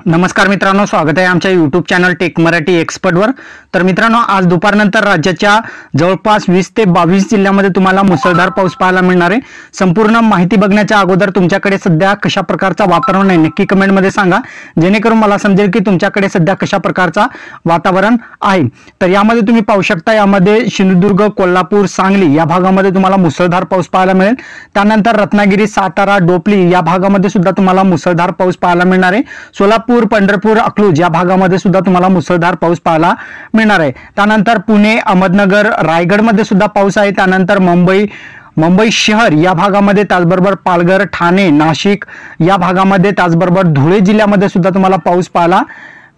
नमस्कार मित्रांनो, स्वागत आहे आमच्या YouTube चॅनल टेक मराठी एक्सपर्टवर। तर मित्रांनो, आज दुपारनंतर राज्याच्या जवळपास 20 ते 22 जिल्ह्यांमध्ये तुम्हाला मुसळधार पाऊस पाहायला मिळणार आहे। संपूर्ण माहिती बघण्याच्या अगोदर तुमच्याकडे सध्या कशा प्रकारचा वातावरण आहे नक्की कमेंटमध्ये सांगा, जेणेकरून मला समजेल की तुमच्याकडे सध्या कशा प्रकारचा वातावरण आहे। तर यामध्ये तुम्ही पाहू शकता, यामध्ये सिंधुदुर्ग, कोल्हापूर, सांगली या भागामध्ये तुम्हाला मुसळधार पाऊस पाहायला मिळेल। त्यानंतर रत्नागिरी, सातारा, डोपली या भागामध्ये सुद्धा तुम्हाला मुसळधार पाऊस पाहायला मिळणार आहे। सोलापूर, पंढरपूर, अकलूज या भागामध्ये सुद्धा तुम्हाला मुसळधार पाऊस पाहायला मिळणार आहे। त्यानंतर पुणे, अहमदनगर, रायगडमध्ये सुद्धा पाऊस आहे। त्यानंतर मुंबई शहर या भागामध्ये, त्याचबरोबर पालघर, ठाणे, नाशिक या भागामध्ये, त्याचबरोबर धुळे जिल्ह्यामध्ये सुद्धा तुम्हाला पाऊस पाहायला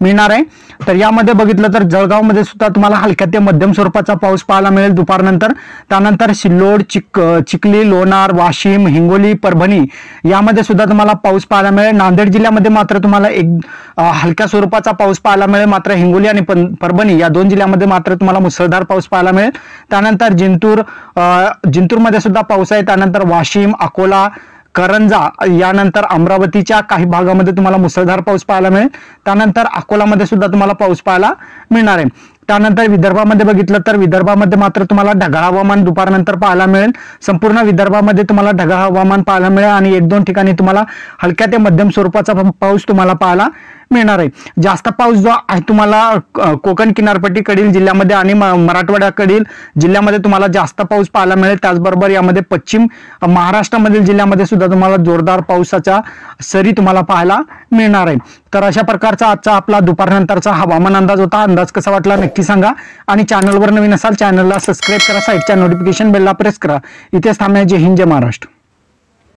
मिळणार आहे। तर यामध्ये बघितलं तर जळगावमध्ये सुद्धा तुम्हाला हलक्या ते मध्यम स्वरूपाचा पाऊस पाहायला मिळेल दुपारनंतर। त्यानंतर सिल्लोड, चिखली, लोणार, वाशिम, हिंगोली, परभणी यामध्ये सुद्धा तुम्हाला पाऊस पाहायला मिळेल। नांदेड जिल्ह्यामध्ये मात्र तुम्हाला एक हलक्या स्वरूपाचा पाऊस पाहायला मिळेल, मात्र हिंगोली आणि परभणी या दोन जिल्ह्यांमध्ये मात्र तुम्हाला मुसळधार पाऊस पाहायला मिळेल। त्यानंतर जिंतूरमध्ये सुद्धा पाऊस आहे। त्यानंतर वाशिम, अकोला, करंजा यानंतर अमरावतीच्या काही भागामध्ये तुम्हाला मुसळधार पाऊस पाहायला मिळेल। त्यानंतर अकोलामध्ये सुद्धा तुम्हाला पाऊस पाहायला मिळणार आहे। त्यानंतर विदर्भामध्ये बघितलं तर विदर्भामध्ये मात्र तुम्हाला ढगाळ हवामान दुपारनंतर पाहायला मिळेल। संपूर्ण विदर्भामध्ये तुम्हाला ढगाळ हवामान पाहायला मिळेल आणि एक दोन ठिकाणी तुम्हाला हलक्या ते मध्यम स्वरूपाचा पाऊस तुम्हाला पाहायला मिळणार आहे। जास्त पाऊस जो आहे तुम्हाला कोकण किनारपट्टीकडील जिल्ह्यामध्ये आणि मराठवाड्याकडील जिल्ह्यामध्ये तुम्हाला जास्त पाऊस पाहायला मिळेल। त्याचबरोबर यामध्ये पश्चिम महाराष्ट्रामधील जिल्ह्यामध्ये सुद्धा तुम्हाला जोरदार पावसाच्या सरी तुम्हाला पाहायला मिळणार आहे। तर अशा प्रकारचा आजचा आपला दुपारनंतरचा हवामान अंदाज होता। अंदाज कसा वाटला नक्की सांगा आणि चॅनलवर नवीन असाल चॅनलला सबस्क्राईब करा, साईडच्या नोटिफिकेशन बेलला प्रेस करा। इथेच थांबणे। जय हिंद, जय महाराष्ट्र।